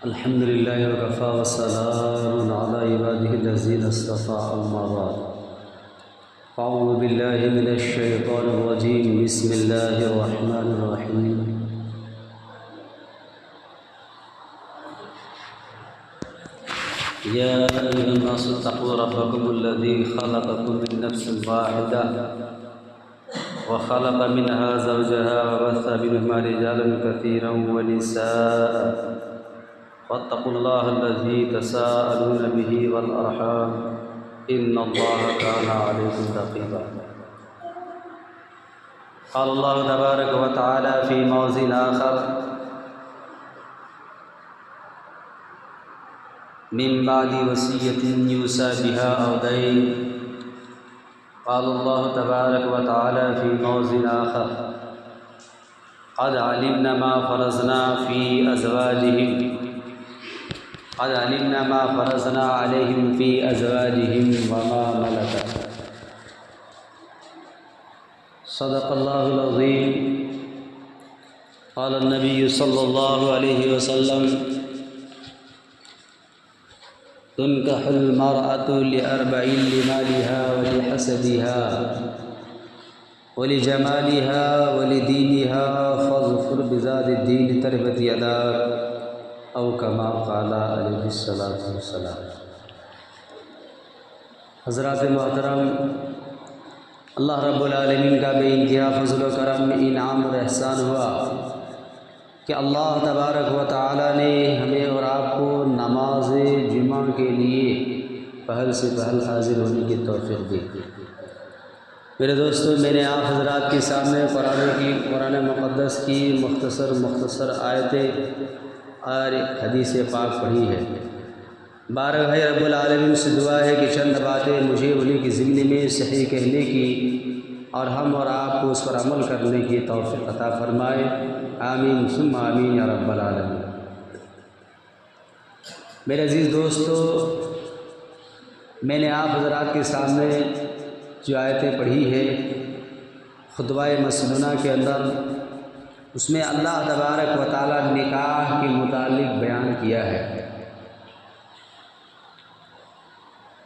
الحمد لله وكفى والسلام على عباده الذين اصطفى أما بعد أعوذ بالله من الشيطان الرجيم بسم الله الرحمن الرحيم يا أيها الناس اتقوا ربكم الذي خلقكم من نفس واحدة وخلق منها زوجها وبث منهما رجالا كثيرا ونساء واتقوا الله الذي تساءلون به والأرحام إن الله كان عليكم رقيبا. قال الله تبارك وتعالى في موضع آخر من بعد وصية يوصى بها أو دين. قال الله تبارك وتعالى في موضع آخر قد علمنا ما فرضنا عليهم في أزواجهم وما ملكت. صدق الله العظيم. قال النبي صلى الله عليه وسلم تنكح المرأة لأربع: لمالها ولحسبها ولجمالها ولدينها فاظفر بذات الدين تربت يداك او كما قال علیہ الصلوۃ والسلام. حضرات محترم، اللہ رب العالمین کا بے انتہا فضل و کرم، انعام اور احسان ہوا کہ اللہ تبارک و تعالی نے ہمیں اور آپ کو نماز جمعہ کے لیے پہل سے پہل حاضر ہونے کی توفیق دی. میرے دوستو، میں نے آپ حضرات کے سامنے قرآن مقدس کی مختصر آیتیں اور حدیث پاک پڑھی ہے. بارگاہ رب العالمین سے دعا ہے کہ چند باتیں مجھے انہیں کی زندگی میں صحیح کہنے کی اور ہم اور آپ کو اس پر عمل کرنے کی توفیق عطا فرمائے. آمین ثم آمین یا رب العالمین. میرے عزیز دوستو، میں نے آپ حضرات کے سامنے جو آیتیں پڑھی ہے خطبہ مسنونہ کے اندر، اس میں اللہ تبارک و تعالی نکاح کے متعلق بیان کیا ہے.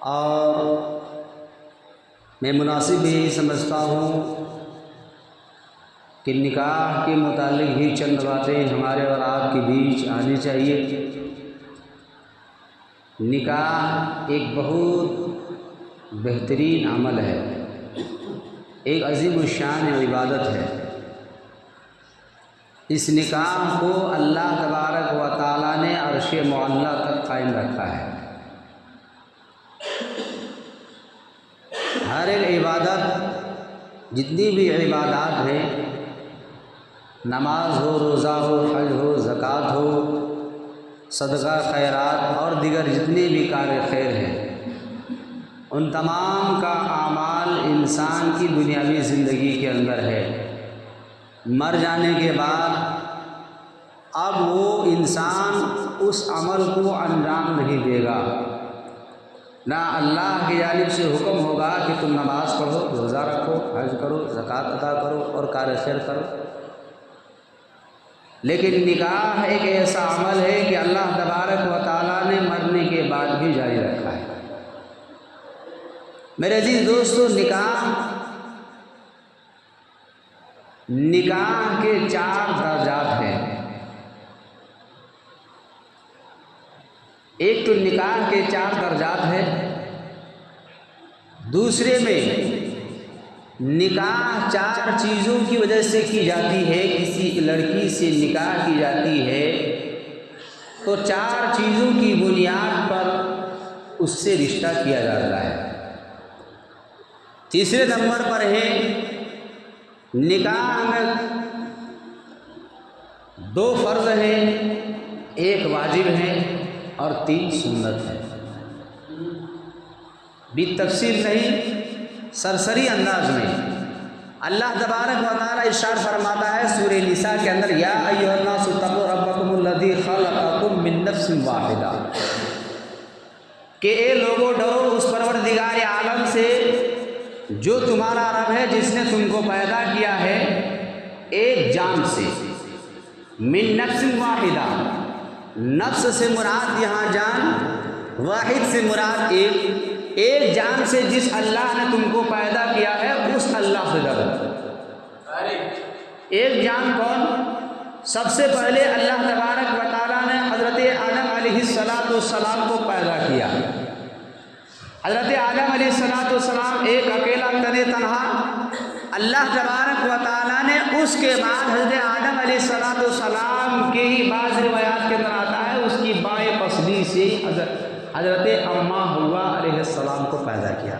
اور میں مناسب بھی سمجھتا ہوں کہ نکاح کے متعلق بھی چند باتیں ہمارے اور آپ کے بیچ آنی چاہیے. نکاح ایک بہت بہترین عمل ہے، ایک عظیم الشان عبادت ہے. اس نکاح کو اللہ تبارک و تعالی نے عرش معلیٰ تک قائم رکھا ہے. ہر ایک عبادت، جتنی بھی عبادات ہیں، نماز ہو، روزہ ہو، حج ہو، زکوٰۃ ہو، صدقہ خیرات اور دیگر جتنے بھی کار خیر ہیں، ان تمام کا اعمال انسان کی دنیاوی زندگی کے اندر ہے. مر جانے کے بعد اب وہ انسان اس عمل کو انجام نہیں دے گا. نہ اللہ کی جانب سے حکم ہوگا کہ تم نماز پڑھو، روزہ رکھو، حج کرو، زکوٰۃ ادا کرو اور کار خیر کرو. لیکن نکاح ایک ایسا عمل ہے کہ اللہ تبارک و تعالیٰ نے مرنے کے بعد بھی جاری رکھا ہے. میرے عزیز دوستو، نکاح کے 4 درجات ہیں. ایک تو نکاح کے 4 درجات ہیں. دوسرے میں نکاح 4 چیزوں کی وجہ سے کی جاتی ہے. کسی لڑکی سے نکاح کی جاتی ہے تو 4 چیزوں کی بنیاد پر اس سے رشتہ کیا جاتا ہے. تیسرے نمبر پر ہے نکاح میں 2 فرض ہیں، 1 واجب ہے اور 3 سنت ہے. بھی تفصیل نہیں، سرسری انداز میں اللہ تبارک و تعالی ارشاد فرماتا ہے سورہ نساء کے اندر، یا ایھا الناس اتقوا ربکم الذی خلقکم من نفس واحدہ، کہ اے لوگوں ڈرو اس پروردگار عالم سے جو تمہارا رب ہے، جس نے تم کو پیدا کیا ہے ایک جان سے، من نفس واحدہ، نفس سے مراد یہاں جان، واحد سے مراد ایک جان سے جس اللہ نے تم کو پیدا کیا ہے اس اللہ سے ڈرو۔ ایک جان کون؟ سب سے پہلے اللہ تبارک و تعالیٰ نے حضرت آدم علیہ السلام کو پیدا کیا۔ حضرت آدم علیہ السلام ایک اکیلا تنہا، اللہ تبارک و تعالیٰ نے اس کے بعد حضرت آدم علیہ السلام کے ہی بعض روایات کے اندر آتا ہے اس کی بائیں پسلی سے حضرت اماں حوا علیہ السلام کو پیدا کیا۔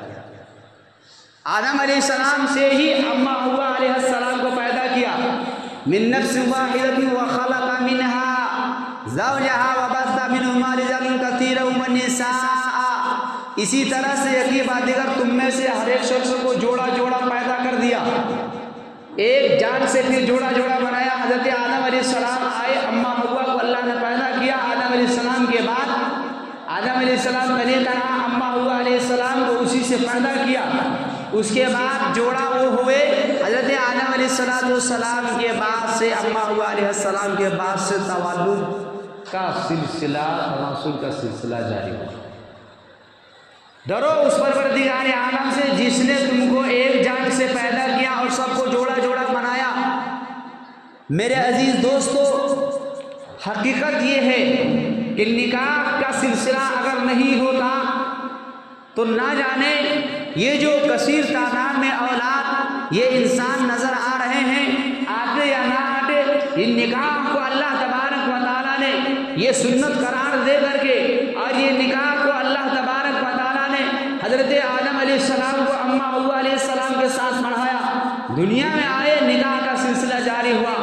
آدم علیہ السلام سے ہی اماں حوا علیہ السلام کو پیدا کیا۔ من نفس واحدۃ وخلق منها زوجها وبث منهما رجالا كثيرا ونساء۔ اسی طرح سے یقین بات دیگر تم میں سے ہر ایک شخص کو جوڑا جوڑا پیدا کر دیا، ایک جان سے پھر جوڑا جوڑا بنایا۔ حضرت آدم علیہ السلام آئے، اماں حوا کو اللہ نے پیدا کیا۔ آدم علیہ السلام کے بعد آدم علیہ السلام نے کہا اماں حوا علیہ السلام کو اسی سے پیدا کیا۔ اس کے بعد جوڑا وہ ہوئے حضرت آدم علیہ السلام کے بعد سے اماں حوا علیہ السلام کے بعد سے تولد کا سلسلہ، تناسل کا سلسلہ جاری ہوا۔ ڈرو اس پروردگار عالم سے جس نے تم کو ایک جان سے پیدا کیا اور سب کو جوڑا جوڑا بنایا۔ میرے عزیز دوستو، حقیقت یہ ہے کہ نکاح کا سلسلہ اگر نہیں ہوتا تو نہ جانے یہ جو کثیر تعداد میں اولاد یہ انسان نظر آ رہے ہیں، آتے یا نہ آتے، ان نکاح کو اللہ تبارک و تعالیٰ نے یہ سنت قرار دے کر کے، اور یہ نکاح کو اللہ تبارک و تعالیٰ نے حضرت آدم علیہ السلام کو اماں حوا علیہ السلام کے ساتھ پڑھایا، دنیا میں آئے نکاح کا سلسلہ جاری ہوا۔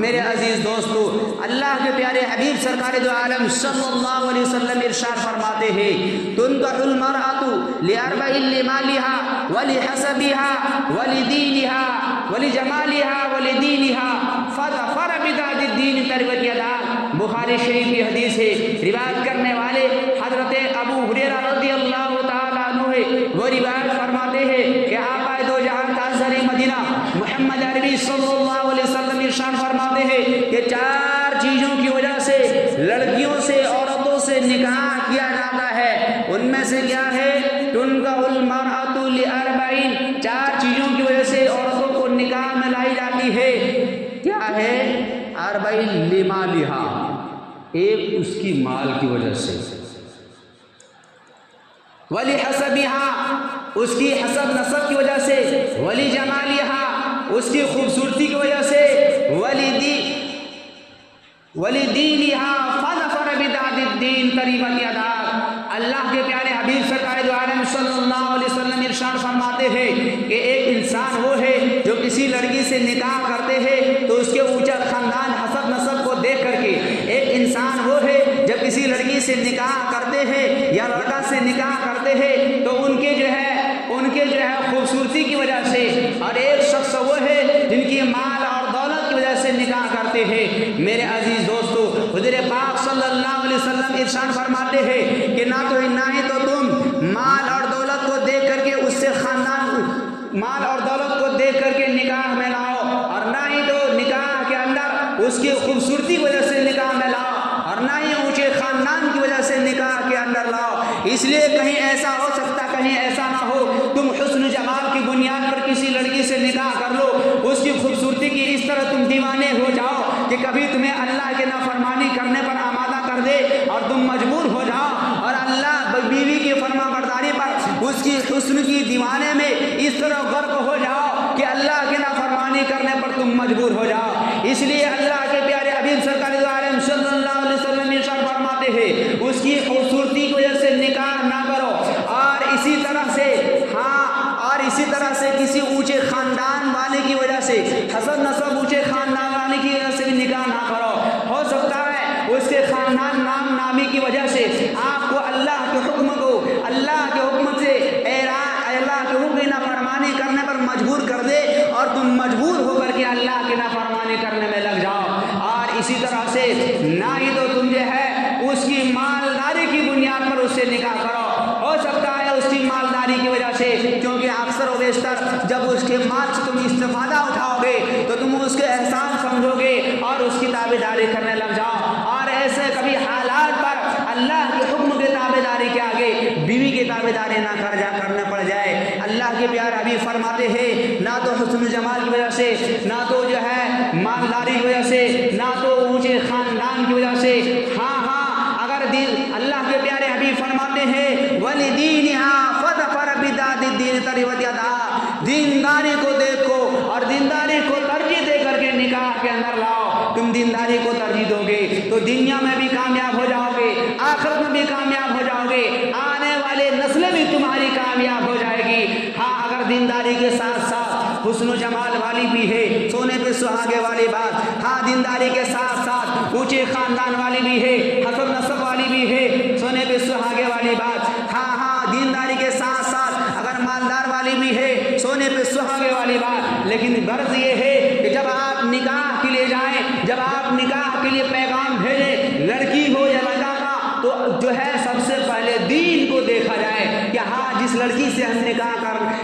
میرے عزیز دوستو، اللہ کے پیارے حبیب سرکار دو عالم صلی اللہ علیہ وسلم ارشاد فرماتے ہیں تنکح المرأۃ لأربع لمالها ولحسبها ولدینها ولجمالها ولدینها فظفر بذات الدین تربت یداک۔ بخاری شریف کی حدیث ہے، روایت کرنے والے حضرت ابو ہریرہ رضی اللہ تعالیٰ عنہ ہے۔ وہ روایت فرماتے ہیں کہ آقا دو جہان تاجدار مدینہ محمد عربی صلی اللہ علیہ وسلم ارشاد فرماتے ہیں کہ چار چیزوں کی وجہ سے لڑکیوں سے، عورتوں سے نکاح کیا جاتا ہے۔ ان میں سے کیا ہے؟ تنکح المرأۃ لأربع، چار چیزوں کی وجہ سے عورتوں کو نکاح میں لائی جاتی ہے۔ کیا ہے؟ اربع لمالہا، ایک اس کی مال کی وجہ سے، ولحسبہا، اس کی حسب نسب کی وجہ سے، ولجمالہا، اس کی خوبصورتی کی وجہ سے، ولدینہا فظفر بذات الدین تربت یداک۔ اللہ کے پیارے حبیب سرکار دو عالم صلی اللہ علیہ وسلم ارشاد فرماتے ہیں کہ ایک انسان وہ ہے جو کسی لڑکی سے نکاح کرتے ہیں تو اس کے اونچا خاندان حسب نسب کو دیکھ کر کے، ایک انسان وہ ہے جب کسی لڑکی سے نکاح کرتے ہیں یا لڑکا سے نکاح کرتے ہیں تو ان کے جو ہے خوبصورتی کی وجہ سے، اور ایک شخص وہ ہے جن کی مال اور دولت کی وجہ سے نکاح کرتے ہیں۔ میرے عزیز دوستو، حضور پاک صلی اللہ علیہ وسلم ارشاد فرماتے ہیں کہ نہ ہی تو تم مال اور دولت کو دیکھ کر کے اس سے مال اور دولت کو دیکھ کر کے نکاح میں لاؤ، اور نہ ہی تو نکاح کے اندر اس کی خوبصورتی کی وجہ سے نکاح میں لاؤ، اور نہ ہی اونچے خاندان کی وجہ سے نکاح کے اندر لاؤ۔ اس لیے کہیں ایسا ہو سکتا، کہیں ایسا نہ ہو تم حسن جمال کی بنیاد پر کسی لڑکی سے نکاح کر لو، اس کی خوبصورتی کی اس طرح تم دیوانے ہو جاؤ کہ کبھی تمہیں اللہ کے نافرمانی کرنے پر آمادہ کر دے اور تم مجبور ہو جاؤ، اور اللہ بیوی کی فرما برداری پر اس کی حسن کی دیوانے میں اس طرح غرق ہو جاؤ کہ اللہ کے نافرمانی کرنے پر تم مجبور ہو جاؤ۔ اس لیے اللہ کے پیارے حبیب سرکار دو عالم صلی اللہ علیہ وسلم ارشاد فرماتے ہیں اس کی خوبصورتی کی وجہ سے نکاح نہ کرو، اور اسی طرح سے کسی اونچے خاندان والے کی وجہ سے، حسب نسب اونچے خاندان والے کی وجہ سے بھی نکاح نہ کرو۔ ہو سکتا ہے اس کے خاندان نام نامی کی وجہ سے آپ کو اللہ کے حکم سے اللہ کے حکم کی نافرمانی کرنے پر مجبور کر دے، اور تم مجبور ہو کر کے اللہ کی نافرمانی کرنے میں لگ جاؤ۔ اور اسی طرح سے نہ ہی تو تم جو ہے اس کی مالداری کی بنیاد پر اس سے نکاح کرو۔ ہو سکتا ہے اس کی مالداری کی وجہ سے، کیونکہ اکثر و بیشتر جب اس کے مال سے تم استفادہ اٹھاؤ گے تو تم اس کے احسان سمجھو گے اور اس کی تابعداری کرنے لگ جاؤ، اور ایسے کبھی کے پیارے حبیب فرماتے ہیں نہ تو حسن جمال کی وجہ سے، نہ تو جو ہے مالداری کی وجہ سے، نہ تو اونچے خاندان کی وجہ سے، ہاں اگر دین اللہ کے پیارے حبیب فرماتے ہیں وَلِدِينِهَا فَظْفَرْ بِذَاتِ الدِّينِ تَرِبَتْ يَدَاكَ، دینداری کو دیکھو اور دینداری کو ترجیح دے کر کے نکاح کے اندر لاؤ۔ تم دینداری کو ترجیح دو گے تو دنیا میں بھی کامیاب ہو جاؤ گے، آخرت میں بھی کامیاب ہو جاؤ گے، آنے والے نسلیں بھی تمہاری کامیاب ہو جائے گی۔ ہاں اگر دینداری کے ساتھ ساتھ حسن و جمال والی بھی ہے، سونے پہ سہاگے والی بات، ہاں دینداری کے ساتھ ساتھ اونچے خاندان والی بھی ہے، حسب نسب والی بھی ہے، سونے پہ سہاگے والی بات، ہاں دینداری کے ساتھ ساتھ اگر مالدار والی بھی ہے، سونے پہ سہاگے والی بات، لیکن غرض یہ ہے کہ جب آپ نکاح کے لیے جائیں، جب آپ نکاح کے لیے پیغام بھیجیں، لڑکی ہو یا لڑکا کا، تو جو ہے سب سے پہلے دین کو دیکھا جائے کہ ہاں جس لڑکی سے ہم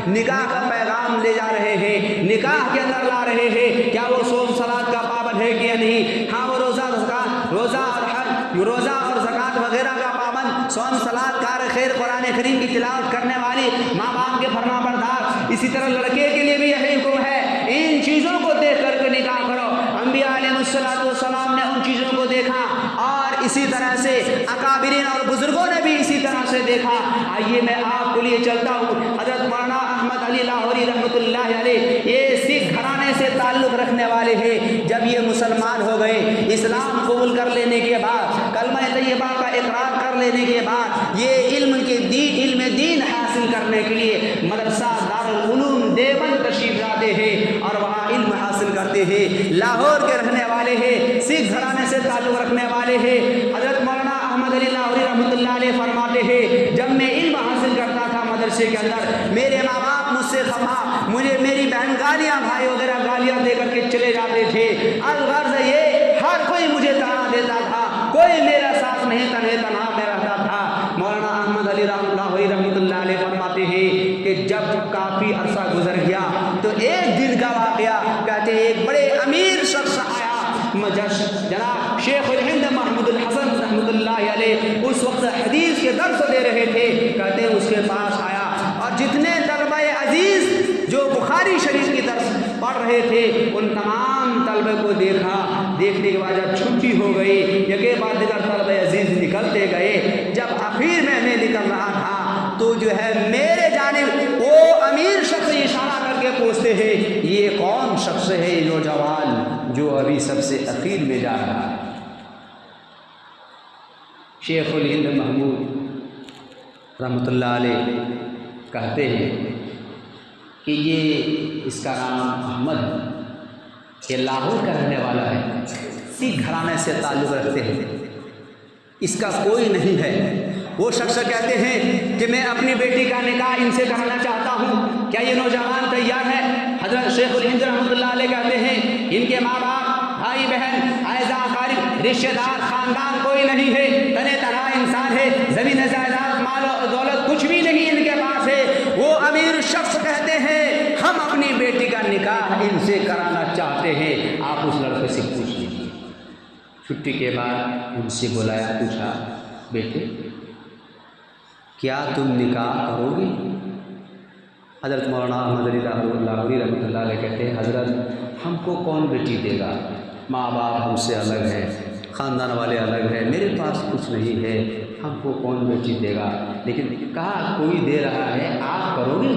نکاح کا پیغام لے جا رہے ہیں، نکاح کے اندر لا رہے ہیں، کیا وہ صوم صلات کا پابند ہے کہ نہیں، ہاں وہ روزہ اور حج، روزہ اور زکوٰۃ وغیرہ کا پابند، صوم صلات کار خیر، قرآن کریم کی تلاوت کرنے والی، ماں باپ کے فرما بردار۔ اسی طرح لڑکے کے لیے بھی یہی حکم ہے، ان چیزوں کو دیکھ کر کے نکاح کرو۔ انبیاء علیہ السلام نے ان چیزوں کو دیکھا اور اسی طرح سے اکابرین اور بزرگوں نے بھی اسی طرح سے دیکھا۔ آئیے میں آپ کو لیے چلتا ہوں، حضرت مولانا احمد علی لاہوری رحمۃ اللہ علیہ، یہ سکھ گھرانے سے تعلق رکھنے والے ہیں۔ جب یہ مسلمان ہو گئے، اسلام قبول کر لینے کے بعد، کلمہ طیبہ کا اقرار کر لینے کے بعد، یہ علم دین حاصل کرنے کے لیے مدرسہ دارالعلوم دیوبند تشریف لاتے ہیں اور وہاں علم حاصل کرتے ہیں۔ لاہور کے رہنے والے ہیں، سکھ گھرانے سے تعلق رکھنے والے ہیں۔ حضرت مولانا احمد علی لاہوری رحمۃ اللہ علیہ فرماتے ہیں جب میں علم حاصل کرتا تھا مدرسے کے اندر، میرے ماں باپ مجھ سے خفا، مجھے میری بہن گالیاں، بھائی وغیرہ گالیاں دے کر کے چلے جاتے تھے۔ الغرض یہ ہر کوئی مجھے طعنہ دیتا تھا، کوئی میرا ساتھ نہیں، تنہا میں رہتا تھا۔ مولانا احمد علی لاہوری رحمۃ اللہ علیہ فرماتے ہیں کہ جب کافی عرصہ گزر گیا تو ایک دن کا واقعہ، کہتے ہیں ایک بڑے امیر شخص آیا، جناب شیخ الہند محمود الحسن رحمۃ اللہ علیہ، اس وقت حدیث کے درس دے رہے تھے، کہتے ہیں اس کے پاس آیا اور جتنے طلبہ عزیز جو بخاری شریف کی درس پڑھ رہے تھے ان تمام طلبہ کو دیکھا۔ دیکھنے کے بعد جب چھٹی ہو گئی، یکے بعد دیگر طلبہ عزیز نکلتے گئے، جب آخر میں نکل رہا تھا تو جو ہے میرے جانب وہ امیر شخص اشارہ کر کے پوچھتے ہیں یہ کون شخص ہے یہ نوجوان جو ابھی سب سے اخیر میں جا رہا ہے؟ شیخ الہند محمود رحمۃ اللہ علیہ کہتے ہیں کہ یہ اس کا نام احمد ہے، یہ لاہور کا رہنے والا ہے، سکھ گھرانے سے تعلق رکھتے ہیں، اس کا کوئی نہیں ہے۔ وہ شخص کہتے ہیں کہ میں اپنی بیٹی کا نکاح ان سے کرانا چاہتا ہوں، کیا یہ نوجوان تیار ہے؟ حضرت شیخ الہند رحمۃ اللہ علیہ کہتے ہیں ان کے ماں باپ، بھائی بہن، اعزا اقارب، رشتہ دار، خاندان کوئی نہیں ہے، تنہا انسان ہے، زمین جائیداد، مال و دولت کچھ بھی نہیں ان کے پاس ہے۔ وہ امیر شخص کہتے ہیں ہم اپنی بیٹی کا نکاح ان سے کرانا چاہتے ہیں، آپ اس لڑکے سے پوچھ لیجیے۔ چھٹی کے بعد ان سے بلایا، پوچھا بیٹے کیا تم نکاح کرو گے؟ حضرت مولانا احمد علی لاہوری رحمۃ اللہ علیہ کہتے ہیں حضرت ہم کو کون بیٹی دے گا، ماں باپ ہم سے الگ ہے، خاندان والے الگ ہے، میرے پاس کچھ نہیں ہے، ہم کو کون بیٹی دے گا؟ لیکن کہا کوئی دے رہا ہے آپ کرو گے؟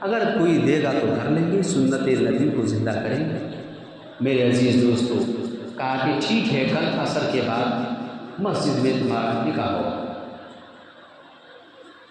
اگر کوئی دے گا تو کر لیں گے، سنت نبی کو زندہ کریں گے۔ میرے عزیز دوستو، کہا کہ ٹھیک ہے کل عصر کے بعد مسجد میں تمہارا نکاح ہوگا،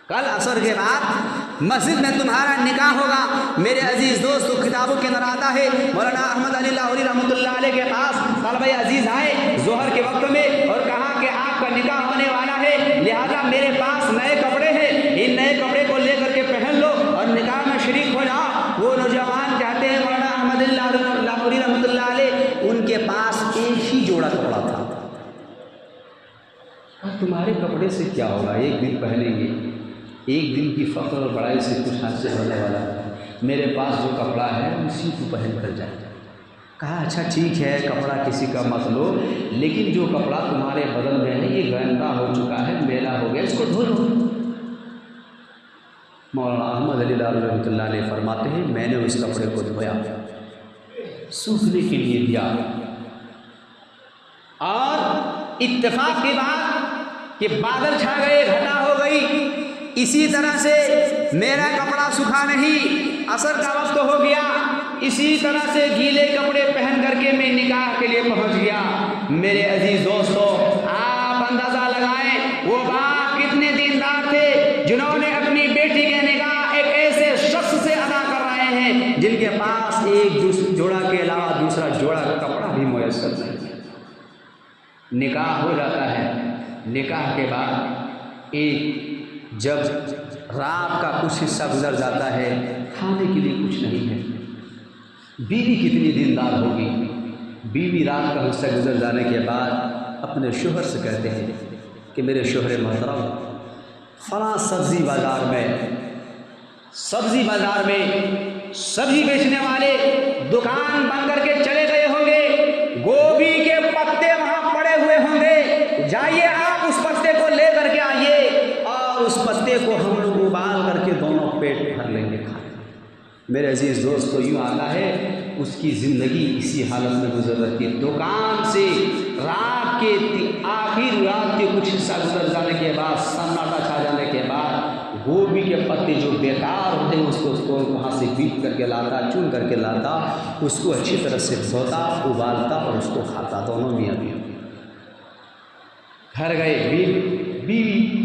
کل عصر کے بعد مسجد میں تمہارا نکاح ہوگا۔ میرے عزیز دوستو، کتابوں کے اندر آتا ہے مولانا احمد علی لاہوری رحمۃ اللہ علیہ کے پاس طلبہ عزیز آئے ظہر کے وقت میں اور کہا کہ آپ کا نکاح ہونے والا ہے، لہذا میرے پاس نئے کپڑے ہیں، ان نئے کپڑے کو لے کر کے پہن لو اور نکاح میں شریک ہو جاؤ۔ وہ نوجوان کہتے ہیں مولانا احمد علی لاہوری رحمۃ اللہ علیہ ان کے پاس ایک ہی جوڑا کپڑا تھا۔ تمہارے کپڑے سے کیا ہوگا، ایک دن پہنیں گے، ایک دن کی فخر اور بڑائی سے کچھ حاصل ہونے والا ہے، میرے پاس جو کپڑا ہے اسی کو پہن کر جائے۔ کہا اچھا ٹھیک ہے کپڑا کسی کا مت لو، لیکن جو کپڑا تمہارے بدن میں ہے یہ گندا ہو چکا ہے، میلا ہو گیا، اس کو دھو لو۔ مولانا احمد علی لاہوری رحمۃ اللہ علیہ فرماتے ہیں میں نے اس کپڑے کو دھویا، سوکھنے کے لیے دیا، اور اتفاق کی بات کہ بادل چھا گئے، گھٹا ہو گئی، اسی طرح سے میرا کپڑا سکھا نہیں، عصر کا وقت ہو گیا، اسی طرح سے گیلے کپڑے پہن کر کے میں نکاح کے لیے پہنچ گیا۔ میرے عزیز دوستو، آپ اندازہ لگائیں وہ باپ کتنے دیندار تھے جنہوں نے اپنی بیٹی کے نکاح ایک ایسے شخص سے ادا کر رہے ہیں جن کے پاس ایک جوڑا کے علاوہ دوسرا جوڑا کپڑا بھی میسر نہیں۔ نکاح ہو جاتا ہے، نکاح کے بعد جب رات کا کچھ حصہ گزر جاتا ہے، کھانے کے لیے کچھ نہیں ہے۔ بیوی کتنی دیندار ہوگی، بیوی رات کا حصہ گزر جانے کے بعد اپنے شوہر سے کہتے ہیں کہ میرے شوہر محترم، فلاں سبزی بازار میں سبزی بیچنے والے دکان بند کر کے چلے گئے ہوں گے، گوبھی کے پتے وہاں پڑے ہوئے ہوں گے، جائیے آپ اس پتے کو لے کر کے آئیے اور اس پتے کو ہم لوگ ابال کر کے دونوں پیٹ بھر لیں گے کھانا۔ میرے عزیز دوست تو یوں آتا ہے اس کی زندگی اسی حالت میں گزر رہتی ہے۔ دکان سے رات کے آخر رات کے کچھ حصہ گزر جانے کے بعد، سناٹا چھا جانے کے بعد، گوبھی کے پتے جو بیکار ہوتے ہیں اس کو وہاں سے بیٹ کر کے لاتا، چن کر کے لاتا، اس کو اچھی طرح سے دھوتا، ابالتا اور اس کو کھاتا، دونوں میاں بیوی۔ گھر گئے، بیوی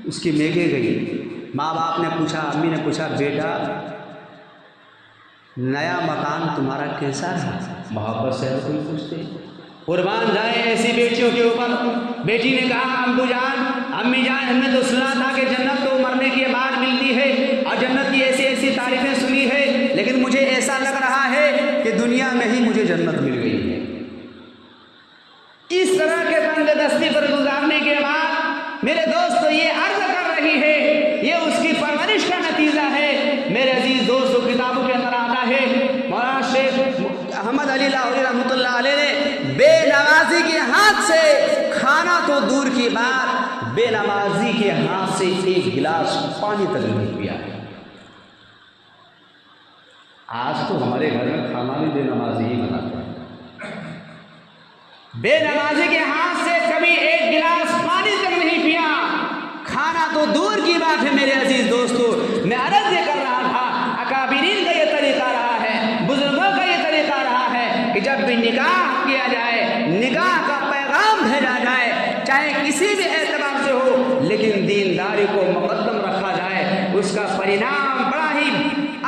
اس کی میگے گئی، ماں باپ نے پوچھا، امی نے پوچھا، بیٹا نیا مکان تمہارا کیسا ہے؟ محبت سے کوئی پوچھتے، قربان جائیں ایسی بیٹیوں کے اوپر۔ بیٹی نے کہا، ابو جان، امی جان، ہم نے تو سنا تھا کہ جنت تو مرنے کے بعد ملتی ہے اور جنت کی ایسی ایسی تعریفیں سنی ہے، لیکن مجھے ایسا لگ رہا ہے کہ دنیا میں ہی مجھے جنت مل گئی ہے۔ اس طرح کے بند دستی پر گزارنے کے بعد میرے دوست یہ عرض کر رہی ہے، یہ اس کی پرورش کا نتیجہ ہے۔ میرے عزیز دوستو، کتابوں کے اندر آتا ہے، مولانا شیخ احمد علی لاہوری رحمۃ اللہ علیہ نے بے نمازی کے ہاتھ سے کھانا تو دور کی بات، بے نمازی کے ہاتھ سے ایک گلاس پانی تک نہیں پیا۔ آج تو ہمارے گھر میں کھانا بھی بے نمازی ہی بناتا ہے۔ بے نمازی کے ہاتھ سے کبھی ایک گلاس پانی تک نہیں پیا، کھانا تو دور کی بات ہے۔ میرے عزیز دوستو، میں عرض یہ کر رہا تھا، اکابرین کا یہ طریقہ رہا ہے، بزرگوں کا یہ طریقہ رہا ہے کہ جب بھی نکاح کیا جائے، نکاح کا پیغام بھیجا جائے، چاہے کسی بھی اعتبار سے ہو، لیکن دینداری کو مقدم رکھا جائے، اس کا پرینام بڑا ہی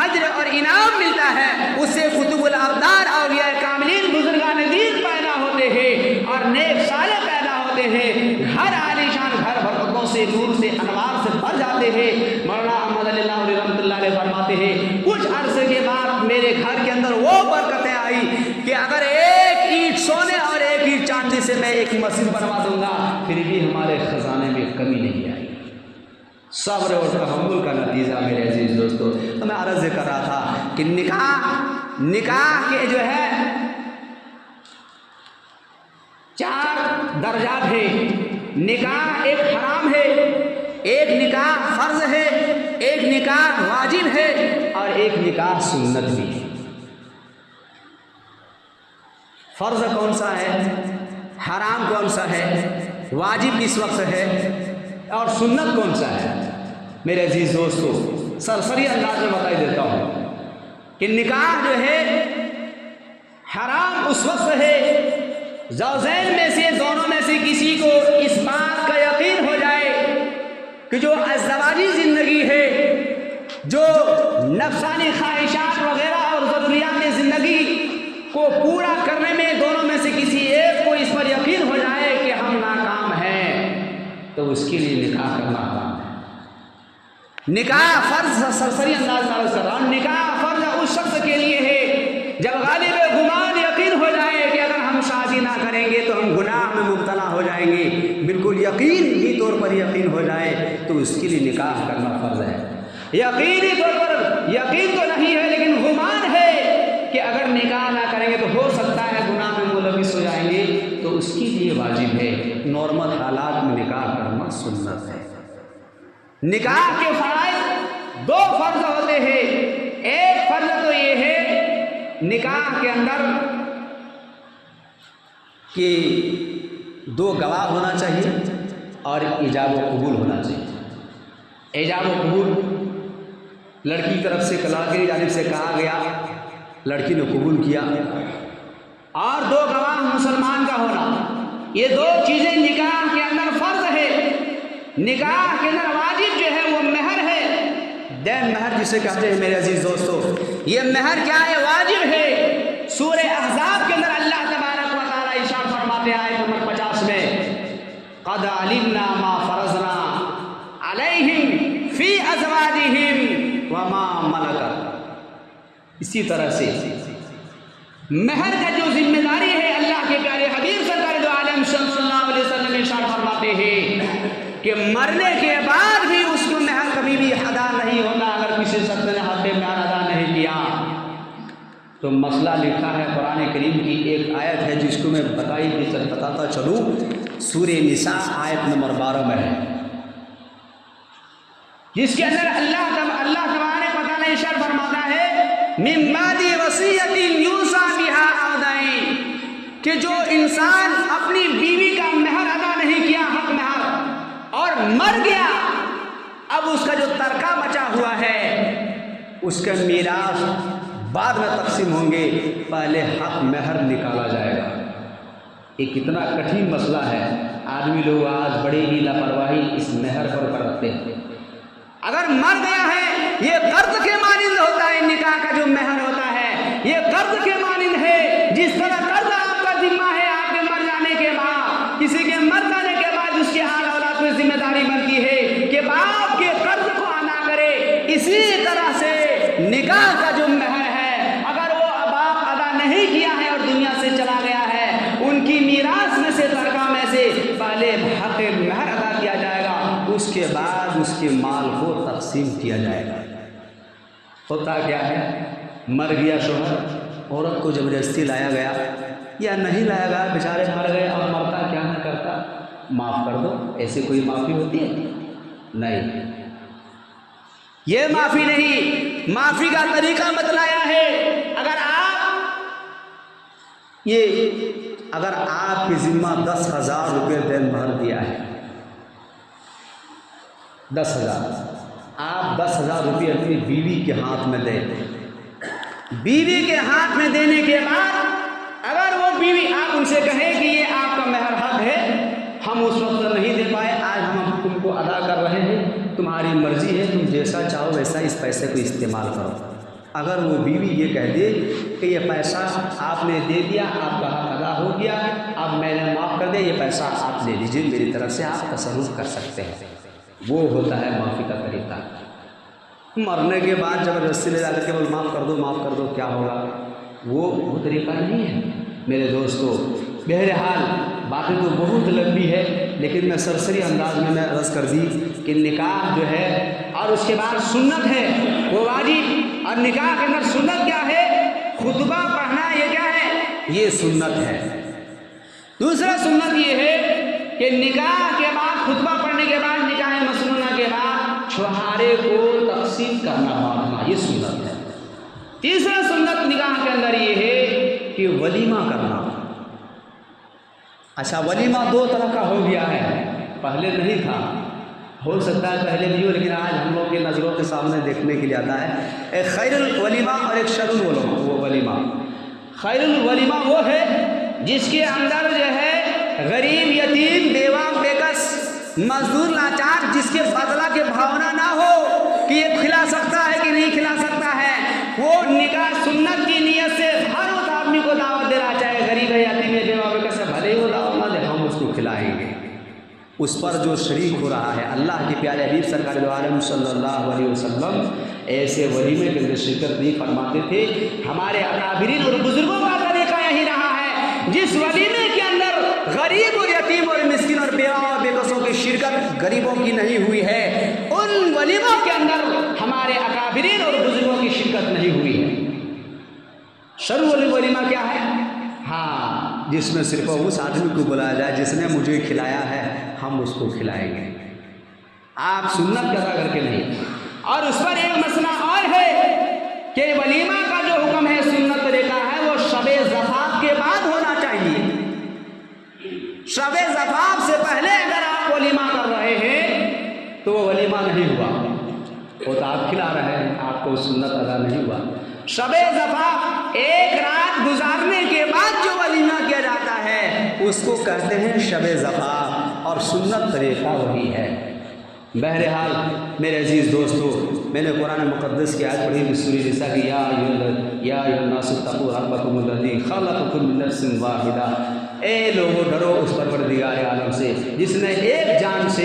اجر اور انعام ملتا ہے۔ اس سے قطب الابدار اولیاء کاملین بزرگان دین پیدا ہوتے ہیں اور نیک صالح پیدا ہوتے ہیں، ہر عالیشان گھر برکتوں سے، نور سے، انوار سے بھر جاتے ہیں۔ مولانا احمد علی لاہوری رحمۃ اللہ علیہ فرماتے ہیں، کچھ عرصے کے بعد میرے گھر کے اندر وہ برکتیں آئی کہ اگر ایک اینٹ سونے اور ایک اینٹ چاندی سے میں ایک مسجد بنوا دوں گا، پھر بھی ہمارے خزانے میں کمی نہیں آئی۔ صبر اور تحمل کا نتیجہ میرے عزیز دوستو۔ تو میں عرض کر رہا تھا کہ نکاح کے جو ہے 4 درجات ہیں۔ نکاح ایک حرام ہے، ایک نکاح فرض ہے، ایک نکاح واجب ہے اور ایک نکاح سنت بھی ہے۔ فرض کون سا ہے، حرام کون سا ہے، واجب کس وقت ہے اور سنت کون سا ہے؟ میرے عزیز دوستو، سرسری انداز میں بتا دیتا ہوں کہ نکاح جو ہے حرام اس وقت ہے زوجین میں سے، دونوں میں سے کسی کو اس بات کا یقین ہو جائے کہ جو ازدواجی زندگی ہے، جو نفسانی خواہشات وغیرہ اور ضروریات زندگی کو پورا کرنے میں دونوں میں سے کسی ایک کو اس پر یقین ہو جائے کہ ہم ناکام ہیں، تو اس کے لیے نکاح کرنا حرام ہے۔ نکاح فرض سرسری انداز میں کر رہا ہوں، نکاح فرض اس شخص کے لیے ہے جب غالب گمان یقین ہو جائے کہ اگر ہم شادی نہ کریں گے تو ہم گناہ میں مبتلا ہو جائیں گے، بالکل یقینی طور پر یقین ہو جائے تو اس کے لیے نکاح کرنا فرض ہے۔ یقینی طور پر یقین تو نہیں ہے لیکن گمان ہے کہ اگر نکاح نہ کریں گے تو ہو سکتا ہے گناہ میں ملوث ہو جائیں گے، تو اس کے لیے واجب ہے۔ نارمل حالات میں نکاح کرنا سنت ہے۔ نکاح کے فرائض دو فرض ہوتے ہیں. ایک فرض تو یہ ہے نکاح کے اندر کہ دو گواہ ہونا چاہیے اور ایجاب و قبول ہونا چاہیے. ایجاب و قبول لڑکی کی طرف سے لڑکے کی جانب سے کہا گیا، لڑکی نے قبول کیا، اور دو گواہ مسلمان کا ہونا. یہ دو چیزیں نکاح کے اندر فرض ہے. نکاح کے اندر واجب جو ہے وہ مہر ہے. دین مہر جسے کہتے ہیں میرے عزیز دوستو، یہ مہر کیا ہے؟ واجب ہے. سورہ احزاب کے اندر اللہ تبارک و تعالی ارشاد فرماتے ہیں آیت نمبر 50 میں، قد علمنا ما فرضنا علیہم فی ازواجہم وما ملکت. اسی طرح سے مہر کا جو ذمہ داری ہے اللہ کے پیارے حبیب سرکار دو عالم صلی اللہ علیہ وسلم ارشاد فرماتے ہیں کہ مرنے کے بعد بھی اس کو مہر کبھی بھی ادا نہیں ہوتا اگر کسی شخص نے حق مہر ادا نہیں کیا. تو مسئلہ لکھا ہے قرآن کریم کی ایک آیت ہے جس کو میں بتاتا چلوں. سورہ نساء آیت نمبر 12 میں ہے، جس کے اندر اللہ تبارک و تعالی ارشاد فرماتا ہے من بعد وصیۃ یوصی بها او دین، کہ جو انسان اپنی بیوی کا مہر ادا نہیں کیا، حق مہر، اور مر گیا، اب اس کا جو ترکہ بچا ہوا ہے اس کا میراث بعد میں تقسیم ہوں گے، پہلے حق مہر نکالا جائے گا. یہ کتنا کٹھن مسئلہ ہے. آدمی لوگ آج بڑی ہی لاپرواہی اس مہر پر برتتے ہیں. اگر مر گیا ہے یہ قرض کے مانند ہوتا ہے. نکاح کا جو مہر ہوتا ہے یہ قرض کے مانند ہے. جس طرح قرض آپ کا ذمہ ہے آپ کے مر جانے کے بعد، کسی کے مر جانے کے بعد اس کے آل اولاد میں ذمہ داری بنتی ہے کہ باپ کے قرض کو ادا کرے، اسی طرح سے نکاح کا جو مہر ہے اگر وہ باپ ادا نہیں کیا ہے اور دنیا سے چلا گیا ہے، ان کی میراث میں سے ترکہ میں سے پہلے حق مہر ادا کیا جائے گا، اس کے بعد اس کے مال کو تقسیم کیا جائے گا. ہوتا کیا ہے، مر گیا شوہر، عورت کو زبردستی لایا گیا یا نہیں لایا گیا، بیچارے مر گئے، اب مرتا کیا نہ کرتا، معاف کر دو. ایسی کوئی معافی ہوتی ہے؟ نہیں، یہ معافی نہیں. معافی کا طریقہ بتلایا ہے. اگر آپ کی ذمہ 10,000 روپے دین مہر دیا ہے، 10,000، آپ 10,000 روپے اپنی بیوی کے ہاتھ میں دیں. بیوی کے ہاتھ میں دینے کے بعد اگر وہ بیوی، آپ ان سے کہیں کہ یہ آپ کا مہر حق ہے، ہم اس وقت نہیں دے پائے، آج ہم تم کو ادا کر رہے ہیں، تمہاری مرضی ہے، تم جیسا چاہو ویسا اس پیسے کو استعمال کرو. اگر وہ بیوی یہ کہہ دے کہ یہ پیسہ آپ نے دے دیا، آپ کا حق ادا ہو گیا، اب میں نے معاف کر دیا، یہ پیسہ آپ لے لیجیے، میری طرف سے آپ تصرف کر سکتے ہیں، وہ ہوتا ہے معافی کا طریقہ. مرنے کے بعد زبردستی لے جا کر کے بول معاف کر دو، کیا ہوگا؟ وہ طریقہ نہیں ہے میرے دوستو. بہرحال باتیں تو بہت لمبی ہے، لیکن میں سرسری انداز میں عرض کر دی کہ نکاح جو ہے اور اس کے بعد سنت ہے وہ واجب. اور نکاح کے اندر سنت کیا ہے؟ خطبہ پڑھنا. یہ کیا ہے؟ یہ سنت ہے. دوسرا سنت یہ ہے کہ نکاح کے بعد، خطبہ پڑھنے کے بعد، نکاح مسنونہ کے بعد چھوہارے کو تقسیم کرنا، بانٹنا، یہ سنت ہے. تیسرا سنت نکاح کے اندر یہ ہے کہ ولیمہ کرنا. اچھا، ولیمہ 2 طرح کا ہو گیا ہے، پہلے نہیں تھا، ہو سکتا ہے پہلے بھی ہو، لیکن آج ہم لوگ کے نظروں کے سامنے دیکھنے کے لیے آتا ہے. ایک خیر الولیمہ اور ایک شر الولیمہ. خیر الولیمہ وہ ہے جس کے اندر جو ہے غریب، یتیم، بیوہ، بےکس، مزدور، لاچار، جس کے بدلہ کے بھاونا نہ ہو کہ یہ کھلا سکتا ہے کہ نہیں کھلا سکتا ہے، وہ نکاح سنت کی نیت سے ہر اس آدمی کو دعوت دینا، چاہے غریب ہے، یتیم ہے، بیوہ، بےکس ہے، بھلے ہی وہ دعوت نہ دے، ہم اس کو کھلائیں گے. اس پر جو شریک ہو رہا ہے، اللہ کے پیارے حبیب سرکار دو عالم صلی اللہ علیہ وسلم ایسے ولیمے کے اندر شرکت نہیں فرماتے تھے. ہمارے اکابرین اور بزرگوں کا طریقہ یہی رہا ہے، جس ولیمے کے اندر غریب اور یتیم اور مسکین اور بیوہ اور بےکسوں کی شرکت غریبوں کی نہیں ہوئی ہے، ان ولیموں کے اندر ہمارے اکابرین اور بزرگوں کی شرکت نہیں ہوئی ہے. شروع ولیمہ کیا ہے؟ ہاں، جس میں صرف اس آدمی کو بلایا جائے جس نے مجھے کھلایا ہے، ہم اس کو کھلائیں گے. آپ سنت ادا کر کے نہیں. اور اس پر ایک مسئلہ اور ہے کہ ولیمہ کا جو حکم ہے سنت طریقہ ہے وہ شب زفاف کے بعد ہونا چاہیے. شب زفاف سے پہلے اگر آپ ولیمہ کر رہے ہیں تو وہ ولیمہ نہیں ہوا، وہ تو آپ کھلا رہے ہیں، آپ کو سنت ادا نہیں ہوا. شب زفاف ایک رات گزارنے کے بعد جو ولیمہ کیا جاتا ہے اس کو کہتے ہیں شب زفاف، اور سنت طریقہ وہی ہے. بہرحال میرے عزیز دوستو، میں نے قرآن مقدس کی آیت پڑھی سورۃ النساء کی یا ایھا الناس اتقوا ربکم الذی خلقکم من نفس واحدہ. اے لوگو ڈرو اس پروردگار عالم سے جس نے ایک جان سے